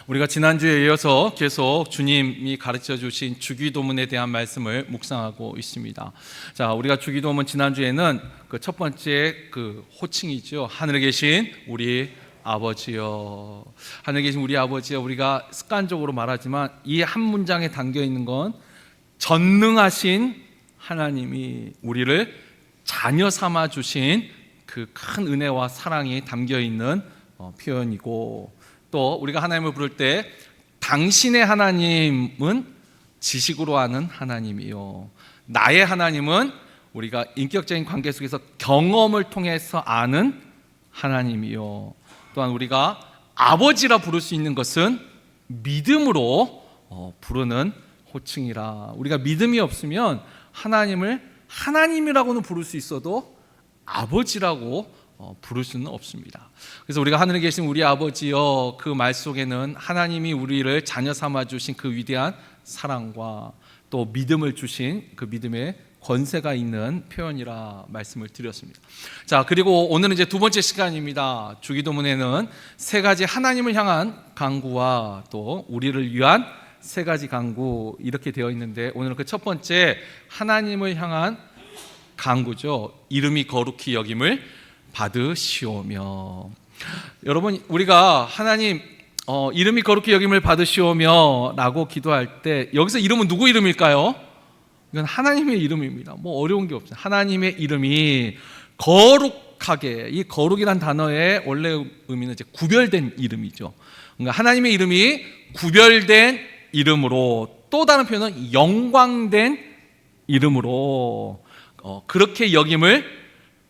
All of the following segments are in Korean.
우리가 지난주에 이어서 계속 주님이 가르쳐 주신 주기도문에 대한 말씀을 묵상하고 있습니다. 자, 우리가 주기도문 지난주에는 그 첫 번째 그 호칭이죠. 하늘에 계신 우리 아버지여. 하늘에 계신 우리 아버지여. 우리가 습관적으로 말하지만 이 한 문장에 담겨 있는 건 전능하신 하나님이 우리를 자녀 삼아 주신 그 큰 은혜와 사랑이 담겨 있는 표현이고, 또 우리가 하나님을 부를 때 당신의 하나님은 지식으로 아는 하나님이요, 나의 하나님은 우리가 인격적인 관계 속에서 경험을 통해서 아는 하나님이요, 또한 우리가 아버지라 부를 수 있는 것은 믿음으로 부르는 호칭이라. 우리가 믿음이 없으면 하나님을 하나님이라고는 부를 수 있어도 아버지라고 부를 수는 없습니다. 그래서 우리가 하늘에 계신 우리 아버지여, 그 말 속에는 하나님이 우리를 자녀 삼아 주신 그 위대한 사랑과 또 믿음을 주신 그 믿음의 권세가 있는 표현이라 말씀을 드렸습니다. 자, 그리고 오늘은 이제 두 번째 시간입니다. 주기도문에는 세 가지 하나님을 향한 간구와 또 우리를 위한 세 가지 간구, 이렇게 되어 있는데, 오늘은 그 첫 번째 하나님을 향한 간구죠. 이름이 거룩히 여김을 받으시오며. 여러분, 우리가 하나님 이름이 거룩히 여김을 받으시오며 라고 기도할 때, 여기서 이름은 누구 이름일까요? 이건 하나님의 이름입니다. 뭐 어려운 게 없어요. 하나님의 이름이 거룩하게, 이 거룩이란 단어의 원래 의미는 이제 구별된 이름이죠. 그러니까 하나님의 이름이 구별된 이름으로, 또 다른 표현은 영광된 이름으로 그렇게 여김을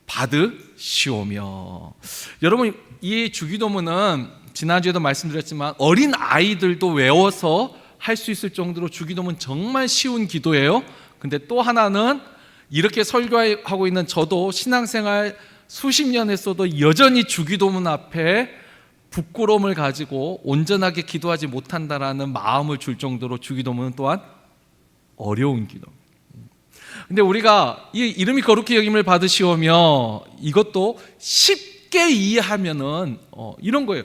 받으시오며. 여러분, 이 주기도문은 지난주에도 말씀드렸지만 어린 아이들도 외워서 할 수 있을 정도로 주기도문 정말 쉬운 기도예요. 근데 또 하나는, 이렇게 설교하고 있는 저도 신앙생활 수십 년 했어도 여전히 주기도문 앞에 부끄러움을 가지고 온전하게 기도하지 못한다라는 마음을 줄 정도로 주기도문은 또한 어려운 기도. 근데 우리가 이 이름이 거룩히 여김을 받으시오며, 이것도 쉽게 이해하면은 이런 거예요.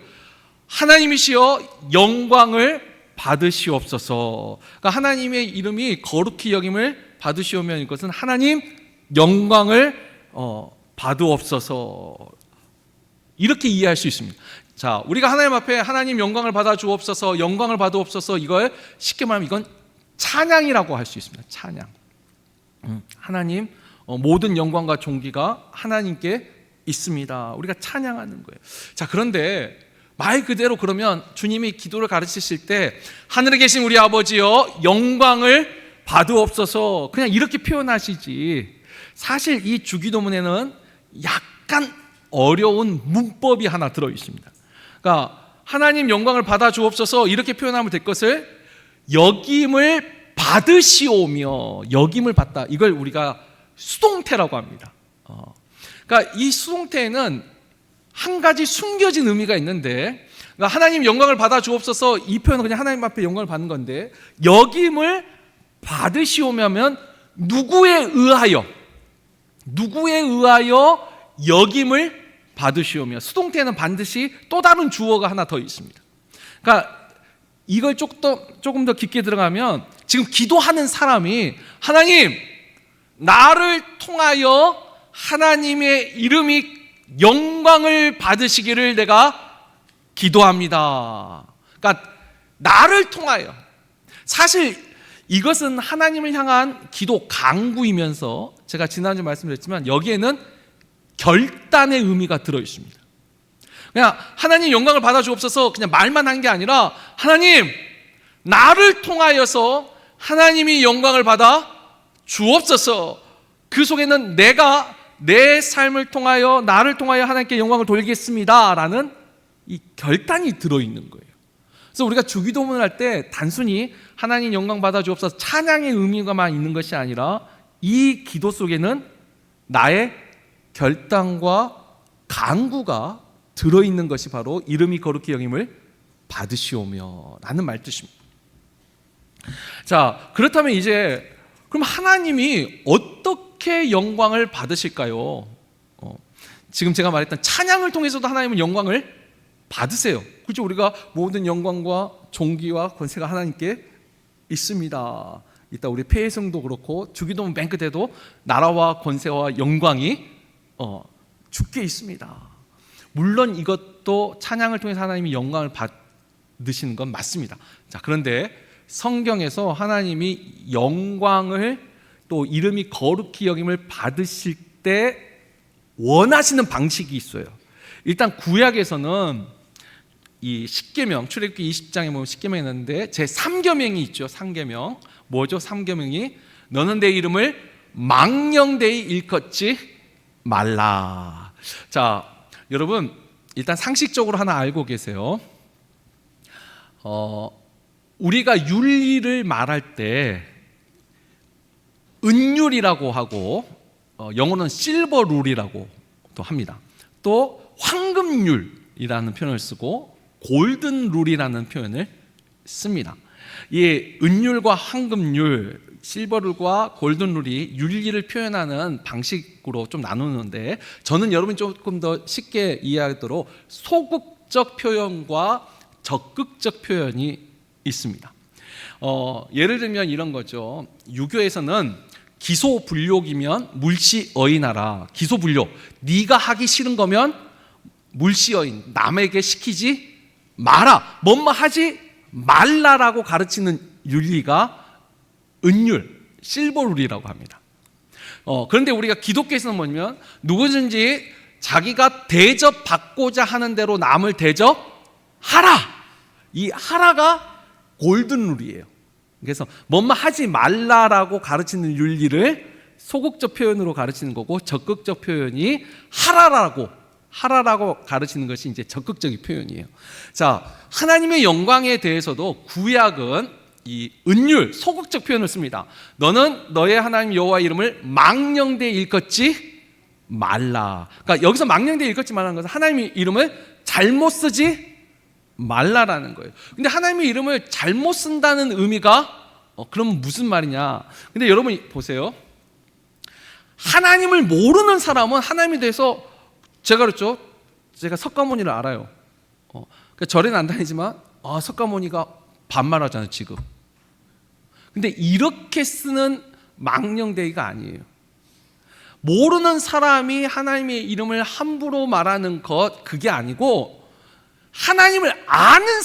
하나님이시여 영광을 받으시옵소서. 그러니까 하나님의 이름이 거룩히 여김을 받으시오며, 이것은 하나님 영광을 받으옵소서, 이렇게 이해할 수 있습니다. 자, 우리가 하나님 앞에 하나님 영광을 받아 주옵소서, 영광을 받으옵소서, 이걸 쉽게 말하면 이건 찬양이라고 할 수 있습니다. 찬양. 하나님, 모든 영광과 존귀가 하나님께 있습니다. 우리가 찬양하는 거예요. 자, 그런데 말 그대로 그러면 주님이 기도를 가르치실 때 하늘에 계신 우리 아버지여 영광을 받으옵소서, 그냥 이렇게 표현하시지, 사실 이 주기도문에는 약간 어려운 문법이 하나 들어 있습니다. 그러니까 하나님 영광을 받아 주옵소서 이렇게 표현하면 될 것을 여김을 받으시오며, 여김을 받다, 이걸 우리가 수동태라고 합니다. 그러니까 이 수동태에는 한 가지 숨겨진 의미가 있는데, 그러니까 하나님 영광을 받아 주옵소서, 이 표현은 그냥 하나님 앞에 영광을 받는 건데, 여김을 받으시오면 누구에 의하여 여김을 받으시오며, 수동태에는 반드시 또 다른 주어가 하나 더 있습니다. 그러니까 이걸 조금 더 깊게 들어가면, 지금 기도하는 사람이 하나님, 나를 통하여 하나님의 이름이 영광을 받으시기를 내가 기도합니다. 그러니까 나를 통하여. 사실 이것은 하나님을 향한 기도 간구이면서, 제가 지난주 말씀드렸지만 여기에는 결단의 의미가 들어 있습니다. 그냥 하나님 영광을 받아 주옵소서 그냥 말만 한 게 아니라, 하나님 나를 통하여서 하나님이 영광을 받아 주옵소서, 그 속에는 내가 내 삶을 통하여, 나를 통하여 하나님께 영광을 돌리겠습니다 라는 이 결단이 들어있는 거예요. 그래서 우리가 주기도문을 할 때 단순히 하나님 영광 받아 주옵소서 찬양의 의미가만 있는 것이 아니라, 이 기도 속에는 나의 결단과 간구가 들어있는 것이 바로 이름이 거룩히 여김을 받으시오며 라는 말뜻입니다. 자, 그렇다면 이제 그럼 하나님이 어떻게 영광을 받으실까요? 지금 제가 말했던 찬양을 통해서도 하나님은 영광을 받으세요. 그렇죠? 우리가 모든 영광과 존귀와 권세가 하나님께 있습니다. 이따 우리 폐해성도 그렇고 주기도문 맨 끝에도 나라와 권세와 영광이 주께 있습니다. 물론 이것도 찬양을 통해서 하나님이 영광을 받으시는 건 맞습니다. 자, 그런데 성경에서 하나님이 영광을 또 이름이 거룩히 여김을 받으실 때 원하시는 방식이 있어요. 일단 구약에서는 이 십계명, 출애굽기 20장에 보면 십계명이 있는데 제 3계명이 있죠. 3계명. 뭐죠? 3계명이 너는 내 이름을 망령되이 일컫지 말라. 자, 여러분 일단 상식적으로 하나 알고 계세요. 우리가 윤리를 말할 때 은율이라고 하고 영어로는 실버 룰이라고 또 합니다. 또 황금률이라는 표현을 쓰고 골든 룰이라는 표현을 씁니다. 이 은율과 황금률, 실버룰과 골든룰이 윤리를 표현하는 방식으로 좀 나누는데 저는 여러분이 조금 더 쉽게 이해하도록 소극적 표현과 적극적 표현이 있습니다. 예를 들면 이런 거죠. 유교에서는 기소불욕이면 물시어인하라. 기소불욕, 네가 하기 싫은 거면 물시어인, 남에게 시키지 마라, 뭐뭐 하지 말라라고 가르치는 윤리가 은율, 실버룰이라고 합니다. 그런데 우리가 기독교에서는 뭐냐면 누구든지 자기가 대접받고자 하는 대로 남을 대접하라. 이 하라가 골든룰이에요. 그래서 뭐뭐 하지 말라라고 가르치는 윤리를 소극적 표현으로 가르치는 거고 적극적 표현이 하라라고 가르치는 것이 이제 적극적인 표현이에요. 자, 하나님의 영광에 대해서도 구약은 이 은율, 소극적 표현을 씁니다. 너는 너의 하나님 여호와 이름을 망령되이 일컫지 말라. 그러니까 여기서 망령되이 일컫지 말라는 것은 하나님의 이름을 잘못 쓰지 말라라는 거예요. 근데 하나님의 이름을 잘못 쓴다는 의미가 그럼 무슨 말이냐? 근데 여러분 보세요. 하나님을 모르는 사람은 하나님에 대해서 제가 그랬죠. 제가 석가모니를 알아요. 그러니까 절에는 안 다니지만 석가모니가 반말하잖아요 지금. 근데 이렇게 쓰는 망령되이가 아니에요. 모르는 사람이 하나님의 이름을 함부로 말하는 것 그게 아니고 하나님을 아는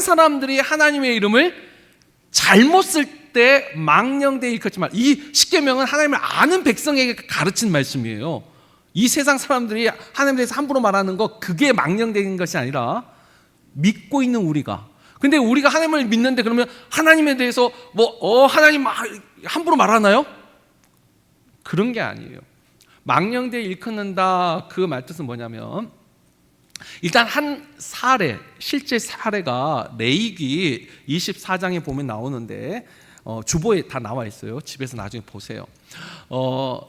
사람들이 하나님의 이름을 잘못 쓸 때 망령되이 일컫지만 이 십계명은 하나님을 아는 백성에게 가르친 말씀이에요. 이 세상 사람들이 하나님에 대해서 함부로 말하는 것 그게 망령되인 것이 아니라 믿고 있는 우리가. 근데 우리가 하나님을 믿는데 그러면 하나님에 대해서 하나님 함부로 말하나요? 그런 게 아니에요. 망령되이 일컫는다 그 말뜻은 뭐냐면 일단 한 사례, 실제 사례가 레위기 24장에 보면 나오는데 주보에 다 나와 있어요. 집에서 나중에 보세요.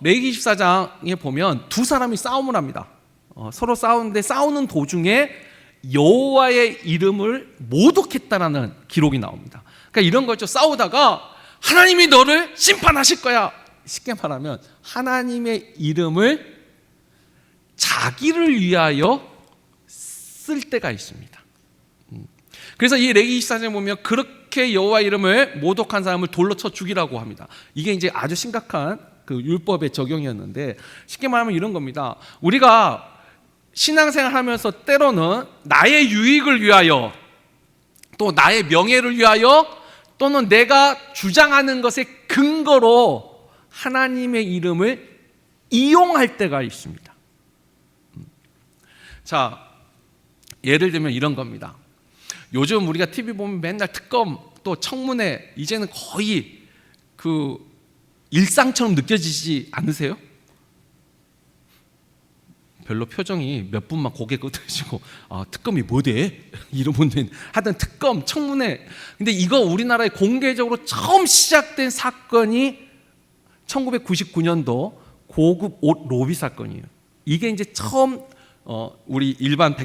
레위기 24장에 보면 두 사람이 싸움을 합니다. 서로 싸우는데 싸우는 도중에 여호와의 이름을 모독했다라는 기록이 나옵니다. 그러니까 이런 거죠. 싸우다가 하나님이 너를 심판하실 거야. 쉽게 말하면 하나님의 이름을 자기를 위하여 쓸 때가 있습니다. 그래서 이 레위기 24장에 보면 그렇게 여호와 이름을 모독한 사람을 돌로 쳐 죽이라고 합니다. 이게 이제 아주 심각한 그 율법의 적용이었는데 쉽게 말하면 이런 겁니다. 우리가 신앙생활 하면서 때로는 나의 유익을 위하여 또 나의 명예를 위하여 또는 내가 주장하는 것의 근거로 하나님의 이름을 이용할 때가 있습니다. 자, 예를 들면 이런 겁니다. 요즘 우리가 TV 보면 맨날 특검 또 청문회 이제는 거의 그 일상처럼 느껴지지 않으세요? 별로 표정이 몇 분만 고개 끄덕이시고 특검이 뭐대? 이런 분들 하여튼 특검, 청문회. 근데 이거 우리나라에 공개적으로 처음 시작된 사건이 1999년도 고급 옷 로비 사건이에요. 이게 이제 처음 우리 일반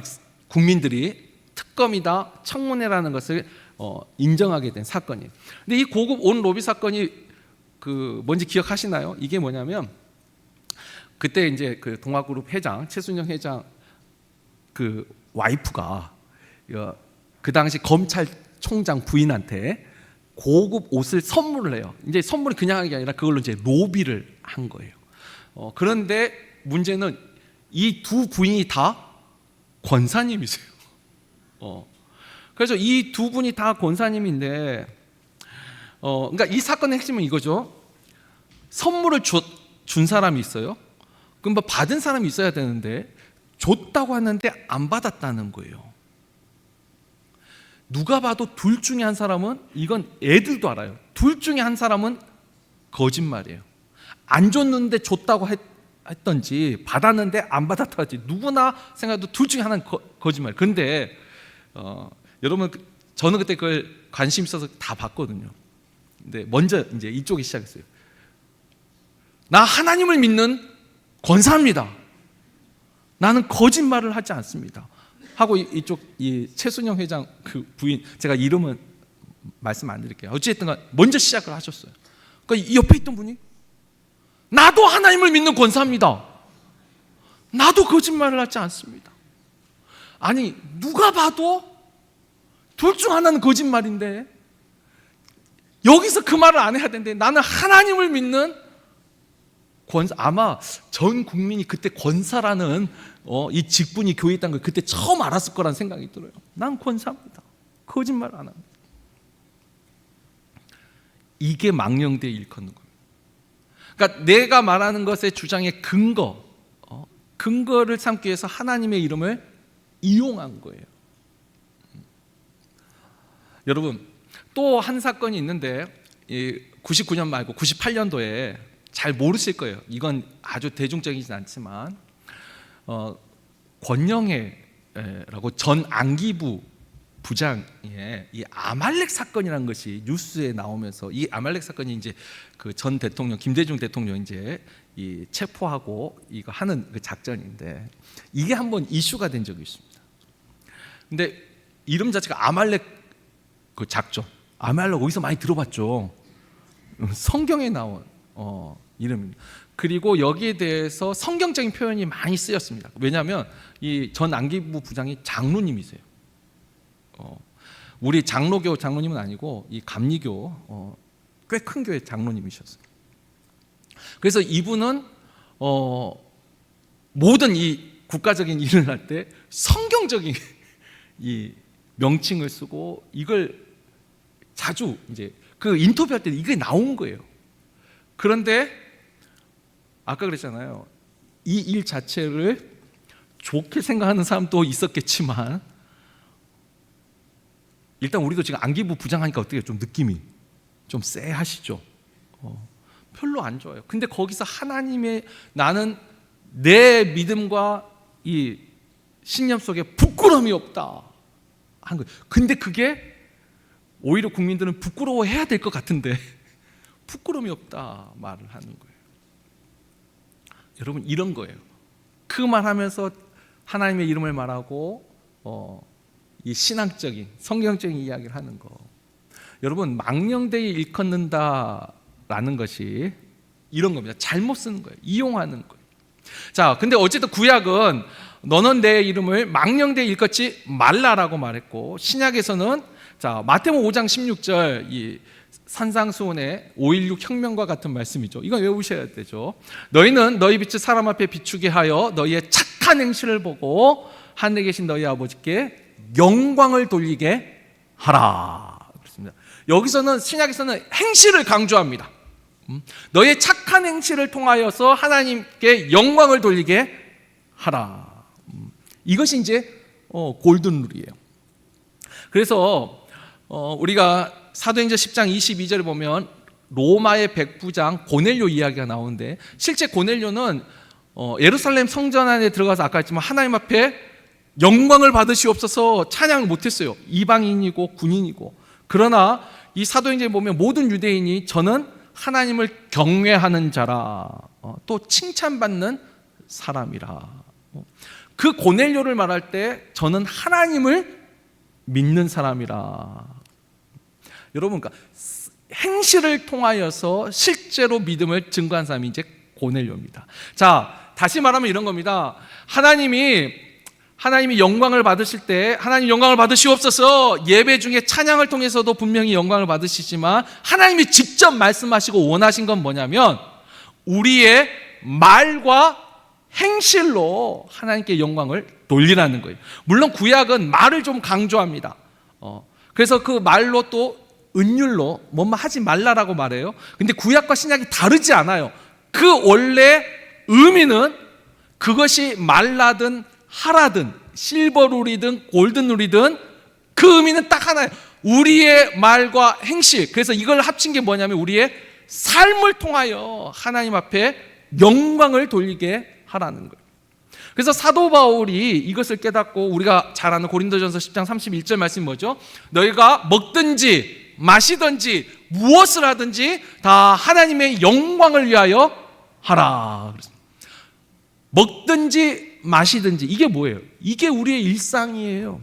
국민들이 특검이다, 청문회라는 것을 인정하게 된 사건이에요. 근데 이 고급 옷 로비 사건이 뭔지 기억하시나요? 이게 뭐냐면 그때 이제 그 동아그룹 회장 최순영 회장 그 와이프가 그 당시 검찰총장 부인한테 고급 옷을 선물을 해요. 이제 선물이 그냥 한 게 아니라 그걸로 이제 로비를 한 거예요. 그런데 문제는 이 두 부인이 다 권사님이세요. 그래서 이 두 분이 다 권사님인데, 그러니까 이 사건의 핵심은 이거죠. 선물을 준 사람이 있어요. 그럼 뭐 받은 사람이 있어야 되는데 줬다고 하는데 안 받았다는 거예요. 누가 봐도 둘 중에 한 사람은, 이건 애들도 알아요, 둘 중에 한 사람은 거짓말이에요. 안 줬는데 줬다고 했던지 받았는데 안 받았다고 했지, 누구나 생각해도 둘 중에 하나는 거짓말. 그런데 여러분, 저는 그때 그걸 관심 있어서 다 봤거든요. 근데 먼저 이제 이쪽이 시작했어요. 나 하나님을 믿는 권사입니다. 나는 거짓말을 하지 않습니다. 하고 이쪽 이 최순영 회장 그 부인, 제가 이름은 말씀 안 드릴게요. 어쨌든 먼저 시작을 하셨어요. 그러니까 옆에 있던 분이 나도 하나님을 믿는 권사입니다. 나도 거짓말을 하지 않습니다. 아니, 누가 봐도 둘 중 하나는 거짓말인데 여기서 그 말을 안 해야 되는데 나는 하나님을 믿는 권사. 아마 전 국민이 그때 권사라는 이 직분이 교회에 있다는 걸 그때 처음 알았을 거라는 생각이 들어요. 난 권사입니다. 거짓말 안 합니다. 이게 망령되이 일컫는 겁니다. 그러니까 내가 말하는 것의 주장의 근거를 삼기 위해서 하나님의 이름을 이용한 거예요. 여러분, 또 한 사건이 있는데 99년 말고 98년도에 잘 모르실 거예요. 이건 아주 대중적이진 않지만 권영애라고 전 안기부 부장의 이 아말렉 사건이라는 것이 뉴스에 나오면서, 이 아말렉 사건이 이제 그 전 대통령 김대중 대통령 이제 이 체포하고 이거 하는 그 작전인데, 이게 한번 이슈가 된 적이 있습니다. 근데 이름 자체가 아말렉 그 작전, 아말렉 어디서 많이 들어봤죠? 성경에 나온 이름입니다. 그리고 여기에 대해서 성경적인 표현이 많이 쓰였습니다. 왜냐하면 이 전 안기부 부장이 장로님이세요. 우리 장로교 장로님은 아니고 이 감리교 꽤 큰 교회 장로님이셨어요. 그래서 이분은 모든 이 국가적인 일을 할 때 성경적인 이 명칭을 쓰고, 이걸 자주 이제 그 인터뷰할 때 이게 나온 거예요. 그런데 아까 그랬잖아요. 이 일 자체를 좋게 생각하는 사람도 있었겠지만, 일단 우리도 지금 안기부 부장하니까 어떻게 좀 느낌이 좀 쎄하시죠? 별로 안 좋아요. 근데 거기서 하나님의, 나는 내 믿음과 이 신념 속에 부끄러움이 없다 한 거예요. 근데 그게 오히려 국민들은 부끄러워해야 될 것 같은데 부끄러움이 없다 말을 하는 거예요. 여러분, 이런 거예요. 그 말하면서 하나님의 이름을 말하고 이 신앙적인 성경적인 이야기를 하는 거. 여러분, 망령되이 일컫는다라는 것이 이런 겁니다. 잘못 쓰는 거예요. 이용하는 거예요. 자, 근데 어쨌든 구약은 너는 내 이름을 망령되이 일컫지 말라라고 말했고, 신약에서는 자, 마태복음 5장 16절 이 산상수훈의 5.16 혁명과 같은 말씀이죠. 이건 외우셔야 되죠. 너희는 너희 빛을 사람 앞에 비추게 하여 너희의 착한 행실을 보고 하늘에 계신 너희 아버지께 영광을 돌리게 하라. 그렇습니다. 여기서는 신약에서는 행실을 강조합니다. 너희의 착한 행실을 통하여서 하나님께 영광을 돌리게 하라. 이것이 이제 골든룰이에요. 그래서 우리가 사도행전 10장 22절을 보면 로마의 백부장 고넬료 이야기가 나오는데, 실제 고넬료는 예루살렘 성전 안에 들어가서 아까 했지만 하나님 앞에 영광을 받으시옵소서 찬양을 못했어요. 이방인이고 군인이고. 그러나 이 사도행전에 보면 모든 유대인이 저는 하나님을 경외하는 자라, 또 칭찬받는 사람이라. 그 고넬료를 말할 때 저는 하나님을 믿는 사람이라. 여러분, 그러니까 행실을 통하여서 실제로 믿음을 증거한 사람이 이제 고넬료입니다. 자, 다시 말하면 이런 겁니다. 하나님이 하나님이 영광을 받으실 때 하나님 영광을 받으시옵소서, 예배 중에 찬양을 통해서도 분명히 영광을 받으시지만 하나님이 직접 말씀하시고 원하신 건 뭐냐면 우리의 말과 행실로 하나님께 영광을 돌리라는 거예요. 물론 구약은 말을 좀 강조합니다. 그래서 그 말로 또 은율로 뭐뭐 하지 말라라고 말해요. 근데 구약과 신약이 다르지 않아요. 그 원래 의미는 그것이 말라든 하라든 실버룰이든 골든룰이든 그 의미는 딱 하나예요. 우리의 말과 행실. 그래서 이걸 합친 게 뭐냐면 우리의 삶을 통하여 하나님 앞에 영광을 돌리게 하라는 거예요. 그래서 사도 바울이 이것을 깨닫고 우리가 잘 아는 고린도전서 10장 31절 말씀이 뭐죠? 너희가 먹든지 마시든지 무엇을 하든지 다 하나님의 영광을 위하여 하라. 먹든지 마시든지 이게 뭐예요? 이게 우리의 일상이에요.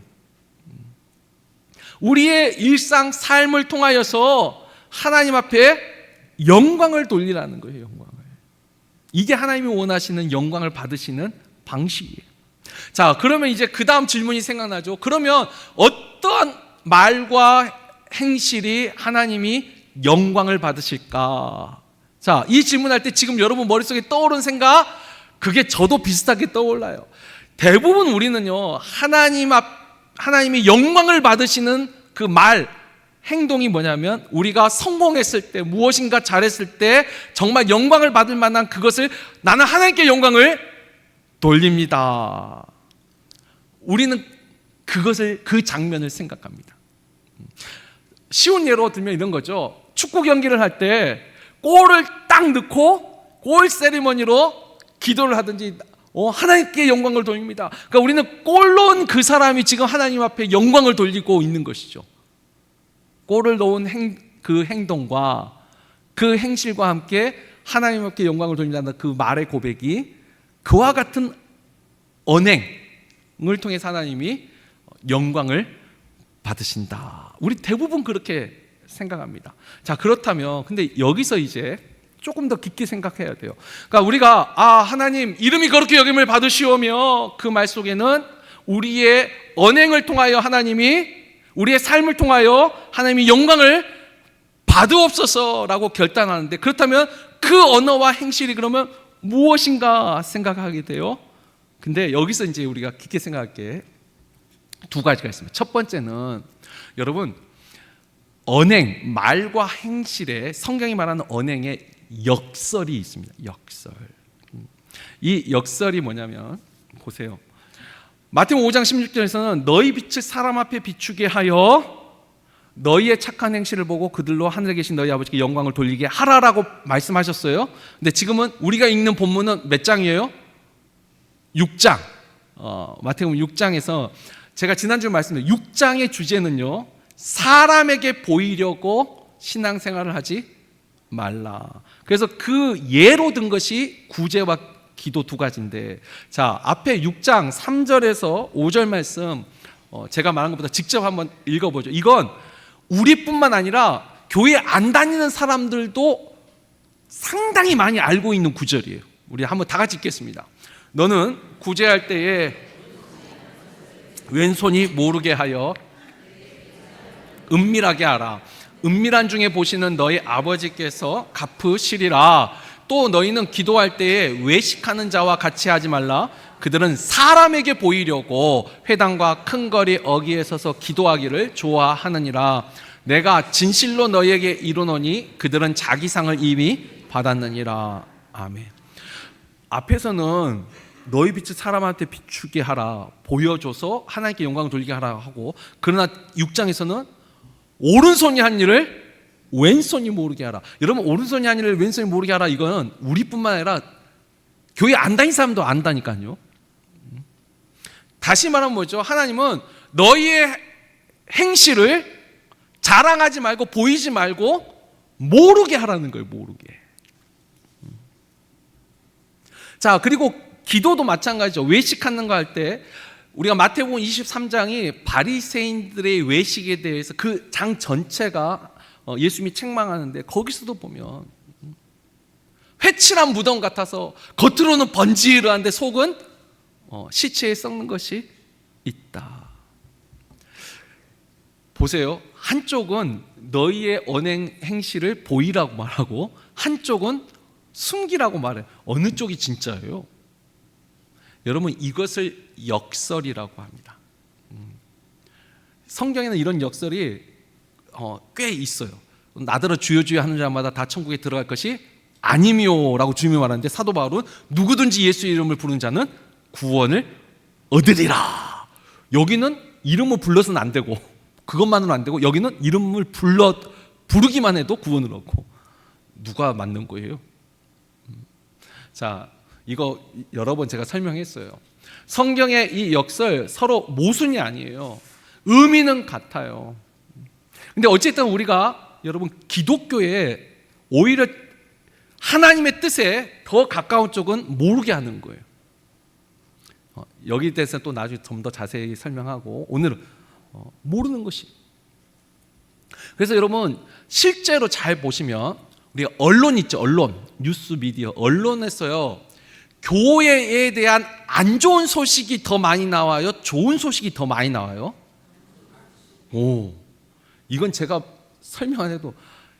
우리의 일상 삶을 통하여서 하나님 앞에 영광을 돌리라는 거예요. 영광을. 이게 하나님이 원하시는 영광을 받으시는 방식이에요. 자, 그러면 이제 그 다음 질문이 생각나죠. 그러면 어떠한 말과 행실이 하나님이 영광을 받으실까? 자, 이 질문할 때 지금 여러분 머릿속에 떠오른 생각, 그게 저도 비슷하게 떠올라요. 대부분 우리는요, 하나님이 영광을 받으시는 그 말, 행동이 뭐냐면 우리가 성공했을 때, 무엇인가 잘했을 때 정말 영광을 받을 만한 그것을 나는 하나님께 영광을 돌립니다. 우리는 그 장면을 생각합니다. 쉬운 예로 들면 이런 거죠. 축구 경기를 할 때 골을 딱 넣고 골 세리머니로 기도를 하든지 하나님께 영광을 돌립니다. 그러니까 우리는 골 넣은 그 사람이 지금 하나님 앞에 영광을 돌리고 있는 것이죠. 골을 넣은 그 행동과 그 행실과 함께 하나님 앞에 영광을 돌린다는 그 말의 고백이 그와 같은 언행을 통해서 하나님이 영광을 받으신다. 우리 대부분 그렇게 생각합니다. 자, 그렇다면 근데 여기서 이제 조금 더 깊게 생각해야 돼요. 그러니까 우리가 하나님 이름이 거룩히 여김을 받으시오며 그 말 속에는 우리의 언행을 통하여 하나님이 우리의 삶을 통하여 하나님이 영광을 받으옵소서라고 결단하는데, 그렇다면 그 언어와 행실이 그러면 무엇인가 생각하게 돼요. 근데 여기서 이제 우리가 깊게 생각할 게 두 가지가 있습니다. 첫 번째는 여러분, 언행, 말과 행실에 성경이 말하는 언행에 역설이 있습니다. 역설. 이 역설이 뭐냐면 보세요. 마태복음 5장 16절에서는 너희 빛을 사람 앞에 비추게 하여 너희의 착한 행실을 보고 그들로 하늘에 계신 너희 아버지께 영광을 돌리게 하라라고 말씀하셨어요. 근데 지금은 우리가 읽는 본문은 몇 장이에요? 6장. 마태복음 6장에서 제가 지난주에 말씀드린 6장의 주제는요, 사람에게 보이려고 신앙생활을 하지 말라. 그래서 그 예로 든 것이 구제와 기도 두 가지인데, 자, 앞에 6장 3절에서 5절 말씀 제가 말한 것보다 직접 한번 읽어보죠. 이건 우리뿐만 아니라 교회 안 다니는 사람들도 상당히 많이 알고 있는 구절이에요. 우리 한번 다 같이 읽겠습니다. 너는 구제할 때에 왼손이 모르게 하여 은밀하게 하라. 은밀한 중에 보시는 너희 아버지께서 갚으시리라. 또 너희는 기도할 때에 외식하는 자와 같이 하지 말라. 그들은 사람에게 보이려고 회당과 큰 거리 어귀에 서서 기도하기를 좋아하느니라. 내가 진실로 너희에게 이르노니 그들은 자기 상을 이미 받았느니라. 아멘. 앞에서는 너희 빛을 사람한테 비추게 하라, 보여줘서 하나님께 영광을 돌리게 하라 하고, 그러나 6장에서는 오른손이 한 일을 왼손이 모르게 하라. 여러분, 오른손이 한 일을 왼손이 모르게 하라, 이거는 우리뿐만 아니라 교회 안 다닌 사람도 안다니까요. 다시 말하면 뭐죠? 하나님은 너희의 행실을 자랑하지 말고 보이지 말고 모르게 하라는 거예요. 모르게. 자, 그리고 기도도 마찬가지죠. 외식하는 거 할 때 우리가 마태복음 23장이 바리새인들의 외식에 대해서 그 장 전체가 예수님이 책망하는데, 거기서도 보면 회칠한 무덤 같아서 겉으로는 번지르한데 속은 시체에 썩는 것이 있다. 보세요. 한쪽은 너희의 언행 행실을 보이라고 말하고 한쪽은 숨기라고 말해요. 어느 쪽이 진짜예요? 여러분, 이것을 역설이라고 합니다. 성경에는 이런 역설이 꽤 있어요. 나더러 주여 주여 하는 자마다 다 천국에 들어갈 것이 아니미오라고 주님이 말하는데, 사도 바울은 누구든지 예수 이름을 부르는 자는 구원을 얻으리라. 여기는 이름을 불러서는 안 되고, 그것만으로는 안 되고, 여기는 이름을 부르기만 해도 구원을 얻고. 누가 맞는 거예요? 자, 이거 여러 번 제가 설명했어요. 성경의 이 역설 서로 모순이 아니에요. 의미는 같아요. 근데 어쨌든 우리가, 여러분, 기독교에 오히려 하나님의 뜻에 더 가까운 쪽은 모르게 하는 거예요. 여기 대해서 또 나중에 좀 더 자세히 설명하고, 오늘은 모르는 것이. 그래서 여러분, 실제로 잘 보시면 우리가 언론 있죠. 언론, 뉴스 미디어, 언론에서요, 교회에 대한 안 좋은 소식이 더 많이 나와요? 좋은 소식이 더 많이 나와요? 이건 제가 설명 안 해도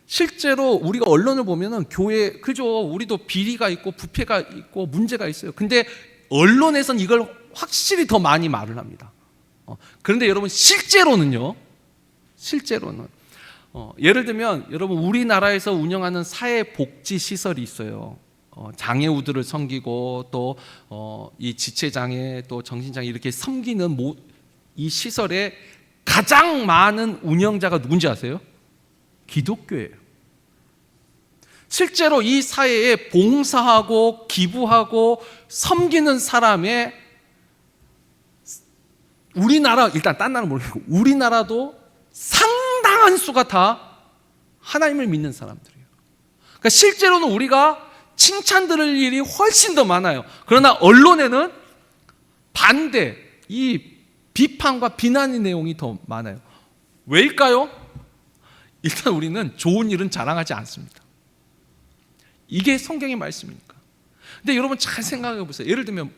실제로 우리가 언론을 보면은 교회, 그죠? 우리도 비리가 있고 부패가 있고 문제가 있어요. 근데 언론에선 이걸 확실히 더 많이 말을 합니다. 그런데 여러분, 실제로는요, 예를 들면 여러분, 우리나라에서 운영하는 사회복지시설이 있어요. 장애우들을 섬기고 또 이 지체장애 또 정신장애 이렇게 섬기는 이 시설에 가장 많은 운영자가 누군지 아세요? 기독교예요. 실제로 이 사회에 봉사하고 기부하고 섬기는 사람의, 우리나라, 일단 딴 나라는 모르겠고 우리나라도 상당한 수가 다 하나님을 믿는 사람들이에요. 그러니까 실제로는 우리가 칭찬 들을 일이 훨씬 더 많아요. 그러나 언론에는 반대, 이 비판과 비난의 내용이 더 많아요. 왜일까요? 일단 우리는 좋은 일은 자랑하지 않습니다. 이게 성경의 말씀이니까. 근데 여러분 잘 생각해 보세요. 예를 들면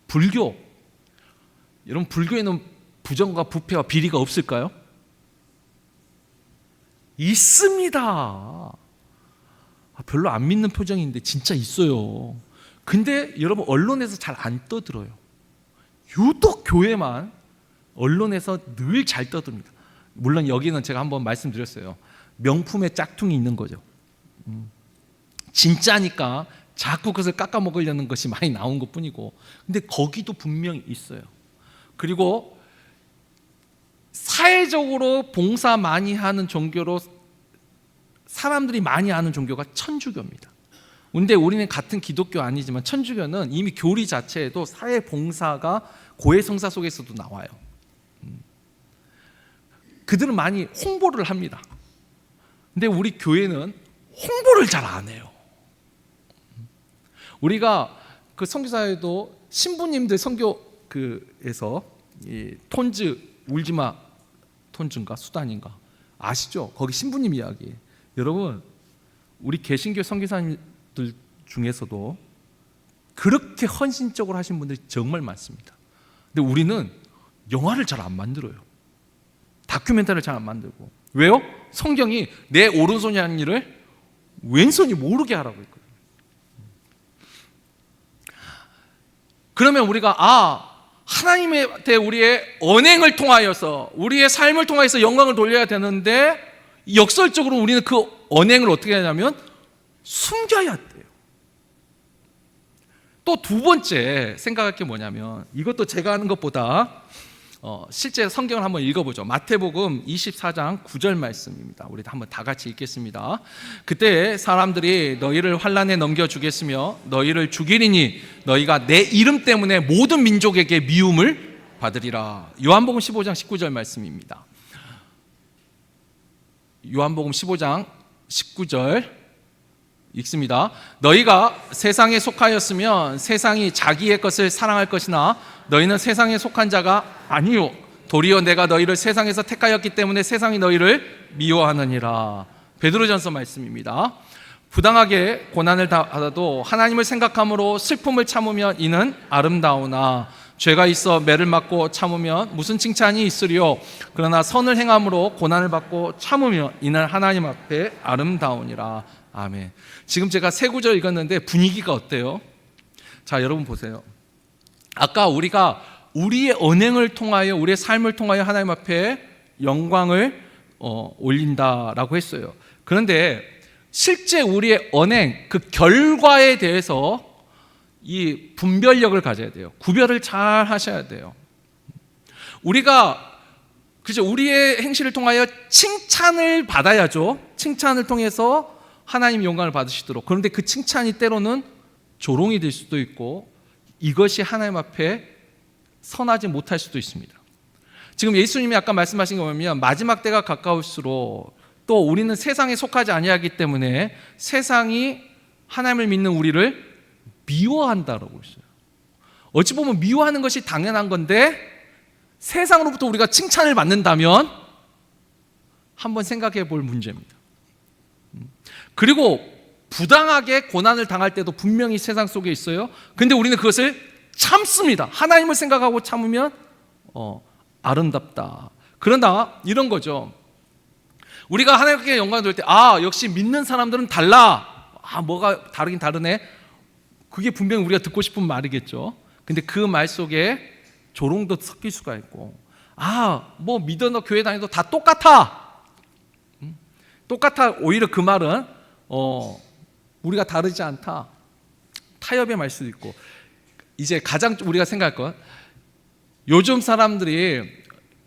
불교, 여러분 불교에는 부정과 부패와 비리가 없을까요? 있습니다. 별로 안 믿는 표정인데 진짜 있어요. 근데 여러분 언론에서 잘 안 떠들어요. 유독 교회만 언론에서 늘 잘 떠듭니다. 물론 여기는 제가 한번 말씀드렸어요. 명품의 짝퉁이 있는 거죠. 진짜니까 자꾸 그것을 깎아 먹으려는 것이 많이 나온 것뿐이고, 근데 거기도 분명히 있어요. 그리고 사회적으로 봉사 많이 하는 종교로 사람들이 많이 아는 종교가 천주교입니다. 근데 우리는 같은 기독교 아니지만 천주교는 이미 교리 자체에도 사회 봉사가 고해성사 속에서도 나와요. 그들은 많이 홍보를 합니다. 근데 우리 교회는 홍보를 잘 안 해요. 우리가 그 선교사에도 신부님들 선교에서 이 톤즈, 울지마 톤즈인가 수단인가 아시죠? 거기 신부님 이야기. 여러분, 우리 개신교 선교사님들 중에서도 그렇게 헌신적으로 하신 분들이 정말 많습니다. 근데 우리는 영화를 잘 안 만들어요. 다큐멘터리를 잘 안 만들고. 왜요? 성경이 내 오른손이 하는 일을 왼손이 모르게 하라고 했거든요. 그러면 우리가 하나님한테 우리의 언행을 통하여서, 우리의 삶을 통하여서 영광을 돌려야 되는데, 역설적으로 우리는 그 언행을 어떻게 하냐면 숨겨야 돼요. 또 두 번째 생각할 게 뭐냐면, 이것도 제가 하는 것보다 실제 성경을 한번 읽어보죠. 마태복음 24장 9절 말씀입니다. 우리 한번 다 같이 읽겠습니다. 그때 사람들이 너희를 환난에 넘겨주겠으며 너희를 죽이리니 너희가 내 이름 때문에 모든 민족에게 미움을 받으리라. 요한복음 15장 19절 말씀입니다. 요한복음 15장 19절 읽습니다. 너희가 세상에 속하였으면 세상이 자기의 것을 사랑할 것이나 너희는 세상에 속한 자가 아니요 도리어 내가 너희를 세상에서 택하였기 때문에 세상이 너희를 미워하느니라. 베드로전서 말씀입니다. 부당하게 고난을 받아도 하나님을 생각함으로 슬픔을 참으면 이는 아름다우나 죄가 있어 매를 맞고 참으면 무슨 칭찬이 있으리요? 그러나 선을 행함으로 고난을 받고 참으면 이는 하나님 앞에 아름다우니라. 아멘. 지금 제가 세 구절 읽었는데 분위기가 어때요? 자, 여러분 보세요. 아까 우리가 우리의 언행을 통하여, 우리의 삶을 통하여 하나님 앞에 영광을 올린다라고 했어요. 그런데 실제 우리의 언행, 그 결과에 대해서 이 분별력을 가져야 돼요. 구별을 잘 하셔야 돼요. 우리가 우리의 행실을 통하여 칭찬을 받아야죠. 칭찬을 통해서 하나님 영광을 받으시도록. 그런데 그 칭찬이 때로는 조롱이 될 수도 있고 이것이 하나님 앞에 선하지 못할 수도 있습니다. 지금 예수님이 아까 말씀하신 거 보면 마지막 때가 가까울수록 또 우리는 세상에 속하지 아니하기 때문에 세상이 하나님을 믿는 우리를 미워한다라고 했어요. 어찌 보면 미워하는 것이 당연한 건데 세상으로부터 우리가 칭찬을 받는다면 한번 생각해 볼 문제입니다. 그리고 부당하게 고난을 당할 때도 분명히 세상 속에 있어요. 근데 우리는 그것을 참습니다. 하나님을 생각하고 참으면 아름답다. 그러나 이런 거죠. 우리가 하나님께 영광을 돌릴 때 역시 믿는 사람들은 달라. 뭐가 다르긴 다르네. 그게 분명히 우리가 듣고 싶은 말이겠죠. 근데 그 말 속에 조롱도 섞일 수가 있고 뭐 믿어도 교회 다녀도 다 똑같아. 오히려 그 말은 우리가 다르지 않다. 타협의 말 수도 있고. 이제 가장 우리가 생각할 건 요즘 사람들이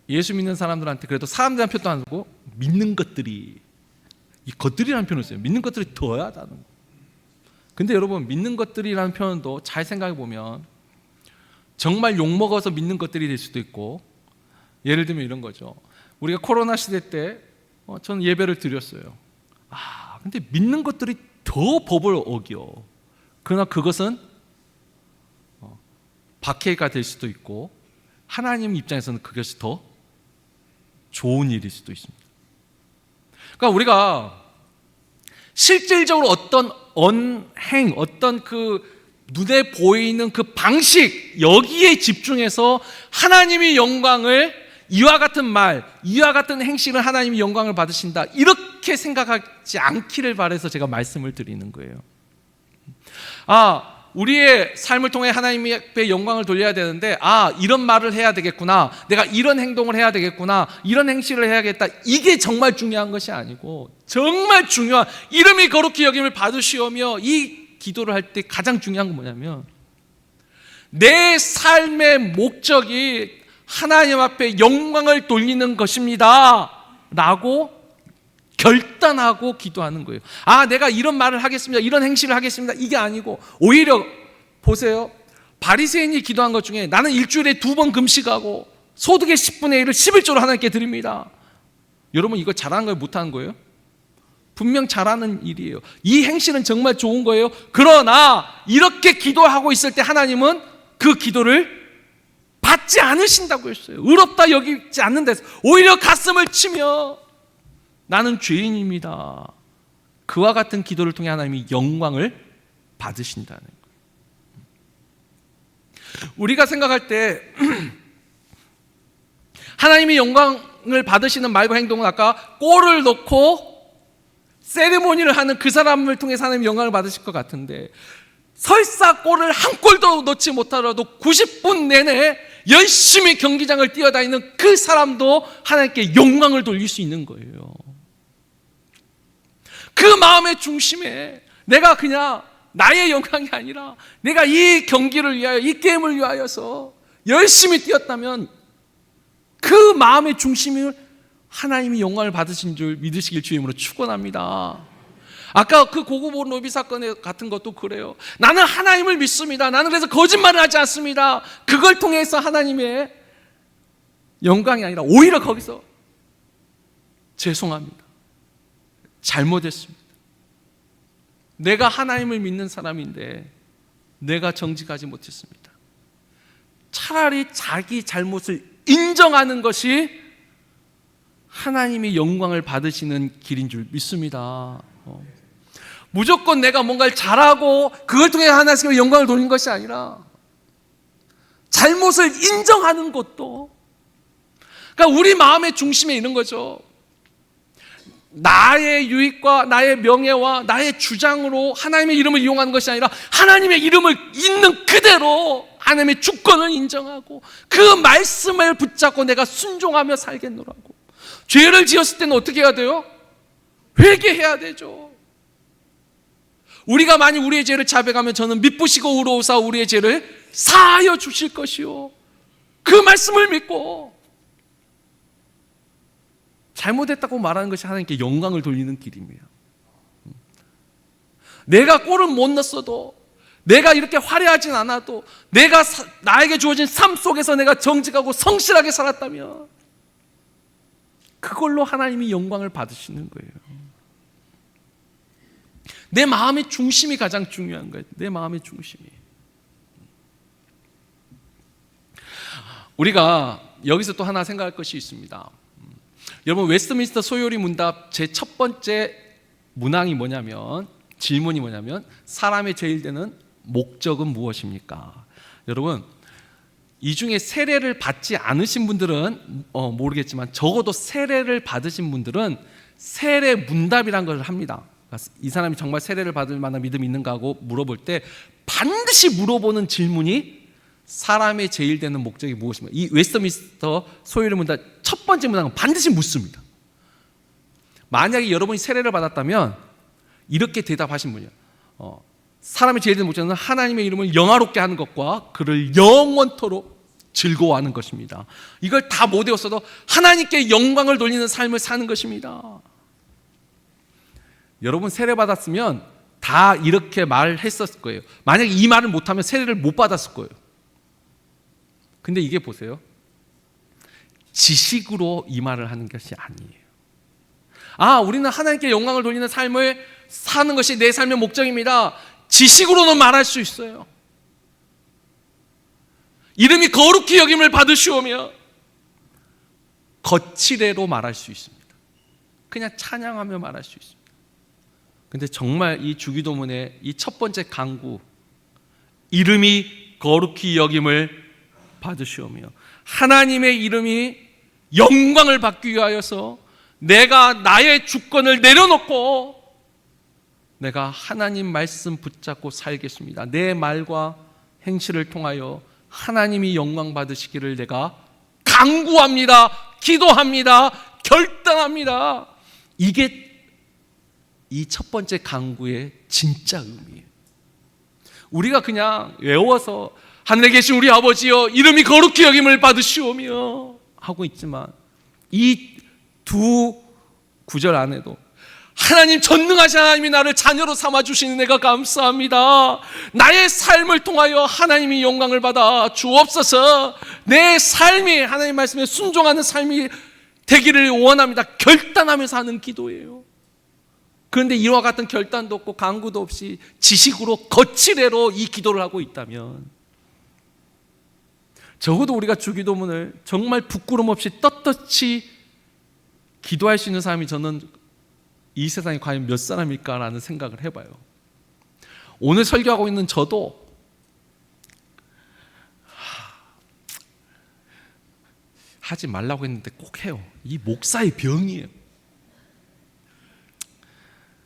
예수 믿는 사람들한테 그래도 사람들한테 표도 안 하고 믿는 것들이, 이 것들이라는 표현을 써요. 믿는 것들이 더야 하다는 거. 근데 여러분, 믿는 것들이라는 표현도 잘 생각해 보면 정말 욕먹어서 믿는 것들이 될 수도 있고, 예를 들면 이런 거죠. 우리가 코로나 시대 때 저는 예배를 드렸어요. 근데 믿는 것들이 더 법을 어겨. 그러나 그것은 박해가 될 수도 있고 하나님 입장에서는 그것이 더 좋은 일일 수도 있습니다. 그러니까 우리가 실질적으로 어떤 언행, 어떤 그 눈에 보이는 그 방식, 여기에 집중해서 하나님의 영광을, 이와 같은 말, 이와 같은 행실은 하나님이 영광을 받으신다, 이렇게 생각하지 않기를 바라서 제가 말씀을 드리는 거예요. 우리의 삶을 통해 하나님 앞에 영광을 돌려야 되는데 이런 말을 해야 되겠구나, 내가 이런 행동을 해야 되겠구나, 이런 행실을 해야겠다, 이게 정말 중요한 것이 아니고 정말 중요한, 이름이 거룩히 여김을 받으시오며, 이 기도를 할 때 가장 중요한 건 뭐냐면 내 삶의 목적이 하나님 앞에 영광을 돌리는 것입니다 라고 결단하고 기도하는 거예요. 내가 이런 말을 하겠습니다, 이런 행실을 하겠습니다, 이게 아니고, 오히려 보세요. 바리새인이 기도한 것 중에 나는 일주일에 2번 금식하고 소득의 10분의 1을 11조로 하나님께 드립니다. 여러분, 이거 잘하는 거예요, 못하는 거예요? 분명 잘하는 일이에요. 이 행실은 정말 좋은 거예요. 그러나 이렇게 기도하고 있을 때 하나님은 그 기도를 받지 않으신다고 했어요. 의롭다 여기지 않는다 해서 오히려 가슴을 치며 나는 죄인입니다, 그와 같은 기도를 통해 하나님이 영광을 받으신다는 거예요. 우리가 생각할 때 하나님이 영광을 받으시는 말과 행동은 아까 골을 넣고 세리머니를 하는 그 사람을 통해서 하나님이 영광을 받으실 것 같은데, 설사 골을 한 골도 넣지 못하더라도 90분 내내 열심히 경기장을 뛰어다니는 그 사람도 하나님께 영광을 돌릴 수 있는 거예요. 그 마음의 중심에 내가 그냥 나의 영광이 아니라 내가 이 경기를 위하여, 이 게임을 위하여서 열심히 뛰었다면 그 마음의 중심을 하나님이 영광을 받으신 줄 믿으시길 주임으로 축원합니다. 아까 그 고구보 노비 사건 같은 것도 그래요. 나는 하나님을 믿습니다, 나는 그래서 거짓말을 하지 않습니다, 그걸 통해서 하나님의 영광이 아니라 오히려 거기서 죄송합니다, 잘못했습니다, 내가 하나님을 믿는 사람인데 내가 정직하지 못했습니다. 차라리 자기 잘못을 인정하는 것이 하나님이 영광을 받으시는 길인 줄 믿습니다. 무조건 내가 뭔가를 잘하고 그걸 통해 하나님께 영광을 돌리는 것이 아니라 잘못을 인정하는 것도, 그러니까 우리 마음의 중심에 있는 거죠. 나의 유익과 나의 명예와 나의 주장으로 하나님의 이름을 이용하는 것이 아니라 하나님의 이름을 있는 그대로 하나님의 주권을 인정하고 그 말씀을 붙잡고 내가 순종하며 살겠노라고. 죄를 지었을 때는 어떻게 해야 돼요? 회개해야 되죠. 우리가 만약 우리의 죄를 자백하면 저는 미쁘시고 의로우사 우리의 죄를 사하여 주실 것이요, 그 말씀을 믿고 잘못했다고 말하는 것이 하나님께 영광을 돌리는 길입니다. 내가 골을 못 넣었어도, 내가 이렇게 화려하진 않아도, 내가 나에게 주어진 삶 속에서 내가 정직하고 성실하게 살았다면 그걸로 하나님이 영광을 받으시는 거예요. 내 마음의 중심이 가장 중요한 거예요. 내 마음의 중심이. 우리가 여기서 또 하나 생각할 것이 있습니다. 여러분, 웨스트민스터 소요리 문답 제 첫 번째 문항이 뭐냐면, 질문이 뭐냐면, 사람의 제일 되는 목적은 무엇입니까? 여러분, 이 중에 세례를 받지 않으신 분들은 모르겠지만 적어도 세례를 받으신 분들은 세례 문답이라는 걸 합니다. 이 사람이 정말 세례를 받을 만한 믿음이 있는가 하고 물어볼 때 반드시 물어보는 질문이 사람의 제일 되는 목적이 무엇입니까? 이 웨스트민스터 소요리 문답 첫 번째 문항은 반드시 묻습니다. 만약에 여러분이 세례를 받았다면 이렇게 대답하신 분이에요. 사람의 제일 되는 목적은 하나님의 이름을 영화롭게 하는 것과 그를 영원토록 즐거워하는 것입니다. 이걸 다 못 외웠어도 하나님께 영광을 돌리는 삶을 사는 것입니다. 여러분 세례 받았으면 다 이렇게 말했었을 거예요. 만약에 이 말을 못하면 세례를 못 받았을 거예요. 근데 이게 보세요, 지식으로 이 말을 하는 것이 아니에요. 우리는 하나님께 영광을 돌리는 삶을 사는 것이 내 삶의 목적입니다. 지식으로는 말할 수 있어요. 이름이 거룩히 여김을 받으시오며 거칠애로 말할 수 있습니다. 그냥 찬양하며 말할 수 있습니다. 근데 정말 이 주기도문의 이 첫 번째 강구, 이름이 거룩히 여김을 받으시오며 하나님의 이름이 영광을 받기 위하여서 내가 나의 주권을 내려놓고 내가 하나님 말씀 붙잡고 살겠습니다. 내 말과 행실을 통하여 하나님이 영광 받으시기를 내가 강구합니다. 기도합니다. 결단합니다. 이게 이 첫 번째 강구의 진짜 의미예요. 우리가 그냥 외워서 하늘에 계신 우리 아버지여 이름이 거룩히 여김을 받으시오며 하고 있지만 이 두 구절 안에도 하나님, 전능하신 하나님이 나를 자녀로 삼아주시는 내가 감사합니다. 나의 삶을 통하여 하나님이 영광을 받아 주옵소서. 내 삶이 하나님 말씀에 순종하는 삶이 되기를 원합니다. 결단하면서 하는 기도예요. 그런데 이와 같은 결단도 없고 강구도 없이 지식으로 거칠애로 이 기도를 하고 있다면 적어도 우리가 주기도문을 정말 부끄럼 없이 떳떳이 기도할 수 있는 사람이 저는 이 세상에 과연 몇 사람일까라는 생각을 해봐요. 오늘 설교하고 있는 저도 하지 말라고 했는데 꼭 해요. 이 목사의 병이에요.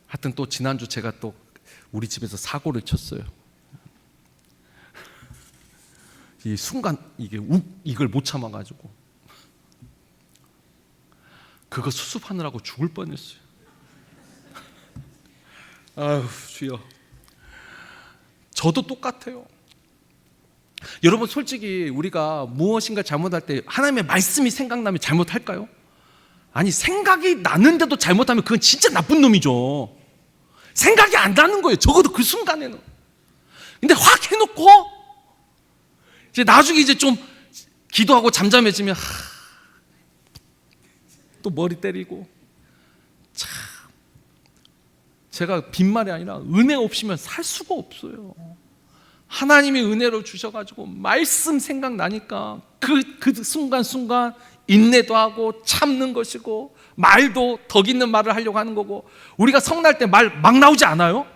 하여튼 또 지난주 제가 또 우리 집에서 사고를 쳤어요. 이 순간 이걸 못 참아가지고 그거 수습하느라고 죽을 뻔했어요. 아유 주여. 저도 똑같아요. 여러분 솔직히 우리가 무엇인가 잘못할 때 하나님의 말씀이 생각나면 잘못할까요? 아니 생각이 나는데도 잘못하면 그건 진짜 나쁜 놈이죠. 생각이 안 나는 거예요. 적어도 그 순간에는. 근데 확 해놓고 이제 나중에 이제 좀 기도하고 잠잠해지면 또 머리 때리고. 참 제가 빈말이 아니라 은혜 없이면 살 수가 없어요. 하나님이 은혜로 주셔가지고 말씀 생각나니까 그 순간순간 인내도 하고 참는 것이고 말도 덕 있는 말을 하려고 하는 거고. 우리가 성날 때 말 막 나오지 않아요?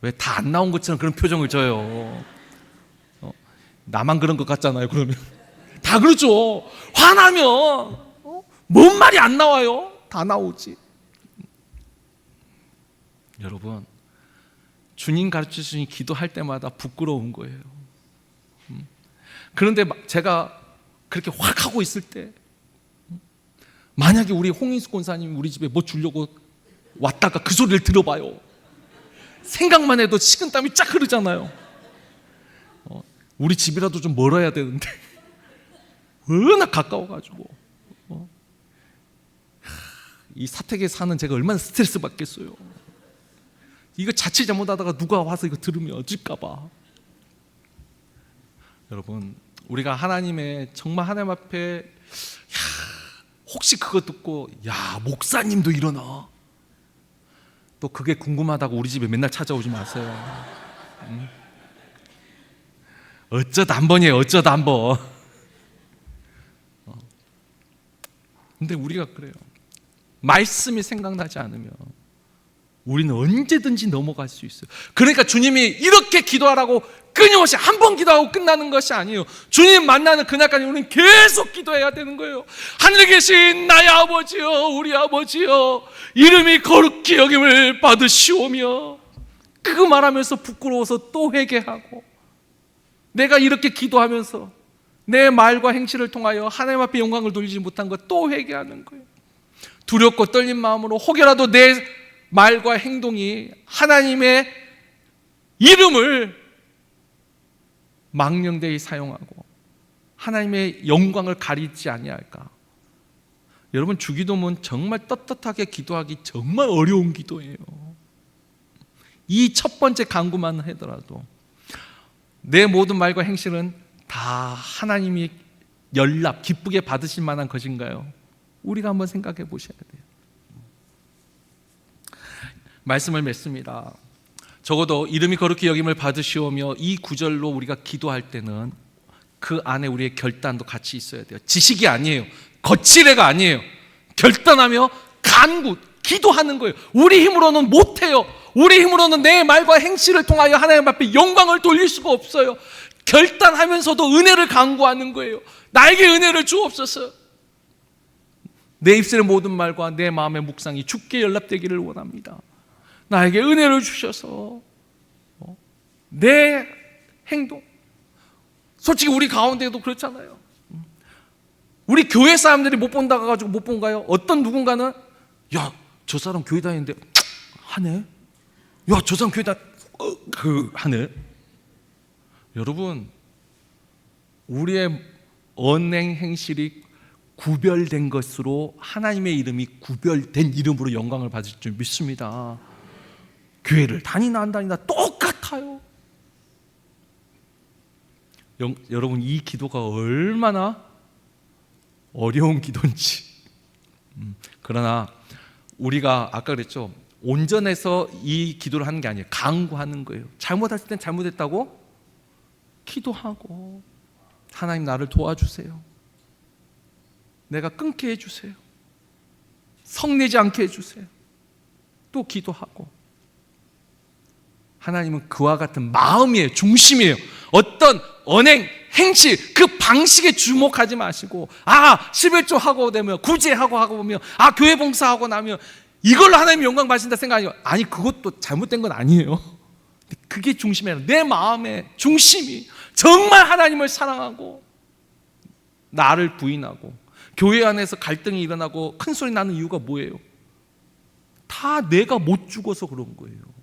왜 다 안 나온 것처럼 그런 표정을 져요? 나만 그런 것 같잖아요. 그러면 다 그렇죠. 화나면 뭔 말이 안 나와요? 다 나오지. 여러분, 주님 가르쳐 주신 기도할 때마다 부끄러운 거예요. 그런데 제가 그렇게 확 하고 있을 때, 만약에 우리 홍인수 권사님이 우리 집에 뭐 주려고 왔다가 그 소리를 들어봐요. 생각만 해도 식은땀이 쫙 흐르잖아요. 우리 집이라도 좀 멀어야 되는데 워낙 가까워가지고 이 사택에 사는 제가 얼마나 스트레스 받겠어요. 이거 자칫 잘못하다가 누가 와서 이거 들으면 어쩔까봐. 여러분, 우리가 하나님의 정말 하나님 앞에 혹시 그거 듣고 야 목사님도 이러나, 또 그게 궁금하다고 우리 집에 맨날 찾아오지 마세요. 어쩌다 한 번이에요. 어쩌다 한 번. 근데 우리가 그래요. 말씀이 생각나지 않으면 우리는 언제든지 넘어갈 수 있어요. 그러니까 주님이 이렇게 기도하라고 끊임없이 한 번 기도하고 끝나는 것이 아니에요. 주님 만나는 그날까지 우리는 계속 기도해야 되는 거예요. 하늘에 계신 나의 아버지여, 우리 아버지여, 이름이 거룩히 여김을 받으시오며, 그거 말하면서 부끄러워서 또 회개하고, 내가 이렇게 기도하면서 내 말과 행실을 통하여 하나님 앞에 영광을 돌리지 못한 것 또 회개하는 거예요. 두렵고 떨린 마음으로 혹여라도 내 말과 행동이 하나님의 이름을 망령되이 사용하고 하나님의 영광을 가리지 아니할까. 여러분, 주기도문 정말 떳떳하게 기도하기 정말 어려운 기도예요. 이 첫 번째 간구만 하더라도 내 모든 말과 행실은 다 하나님이 연락 기쁘게 받으실 만한 것인가요? 우리가 한번 생각해 보셔야 돼요. 말씀을 맺습니다. 적어도 이름이 거룩히 여김을 받으시오며, 이 구절로 우리가 기도할 때는 그 안에 우리의 결단도 같이 있어야 돼요. 지식이 아니에요. 거칠애가 아니에요. 결단하며 간구, 기도하는 거예요. 우리 힘으로는 못해요. 우리 힘으로는 내 말과 행실을 통하여 하나님 앞에 영광을 돌릴 수가 없어요. 결단하면서도 은혜를 간구하는 거예요. 나에게 은혜를 주옵소서. 내 입술의 모든 말과 내 마음의 묵상이 주께 연락되기를 원합니다. 나에게 은혜를 주셔서 내 행동, 솔직히 우리 가운데도 그렇잖아요. 우리 교회 사람들이 못 본다고 가지고 못 본가요? 어떤 누군가는 야, 저 사람 교회 다니는데 하네. 야, 저 사람 교회 하네. 여러분, 우리의 언행 행실이 구별된 것으로 하나님의 이름이 구별된 이름으로 영광을 받을 줄 믿습니다. 교회를 다니나 안 다니나 똑같아요. 여러분, 이 기도가 얼마나 어려운 기도인지. 그러나 우리가 아까 그랬죠. 온전해서 이 기도를 하는 게 아니에요. 강구하는 거예요. 잘못했을 땐 잘못했다고 기도하고, 하나님 나를 도와주세요. 내가 끊게 해주세요. 성내지 않게 해주세요. 또 기도하고. 하나님은 그와 같은 마음이에요. 중심이에요. 어떤 언행, 행실, 그 방식에 주목하지 마시고, 11조 하고 되면, 구제하고 보면, 교회 봉사하고 나면 이걸로 하나님 영광 받으신다 생각하니까, 아니 그것도 잘못된 건 아니에요. 그게 중심이 아니라 내 마음의 중심이 정말 하나님을 사랑하고 나를 부인하고, 교회 안에서 갈등이 일어나고 큰 소리 나는 이유가 뭐예요? 다 내가 못 죽어서 그런 거예요.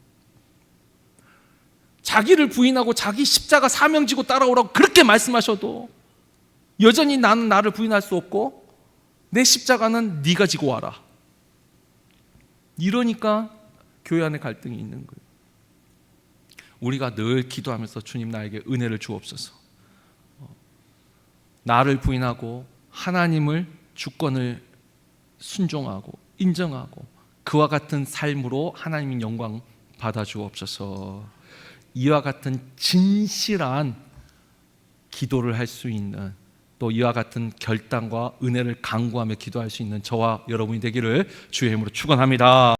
자기를 부인하고 자기 십자가 사명 지고 따라오라고 그렇게 말씀하셔도 여전히 나는 나를 부인할 수 없고 내 십자가는 네가 지고 와라. 이러니까 교회 안에 갈등이 있는 거예요. 우리가 늘 기도하면서 주님 나에게 은혜를 주옵소서. 나를 부인하고 하나님을 주권을 순종하고 인정하고 그와 같은 삶으로 하나님의 영광 받아 주옵소서. 이와 같은 진실한 기도를 할 수 있는, 또 이와 같은 결단과 은혜를 간구하며 기도할 수 있는 저와 여러분이 되기를 주의 이름으로 축원합니다.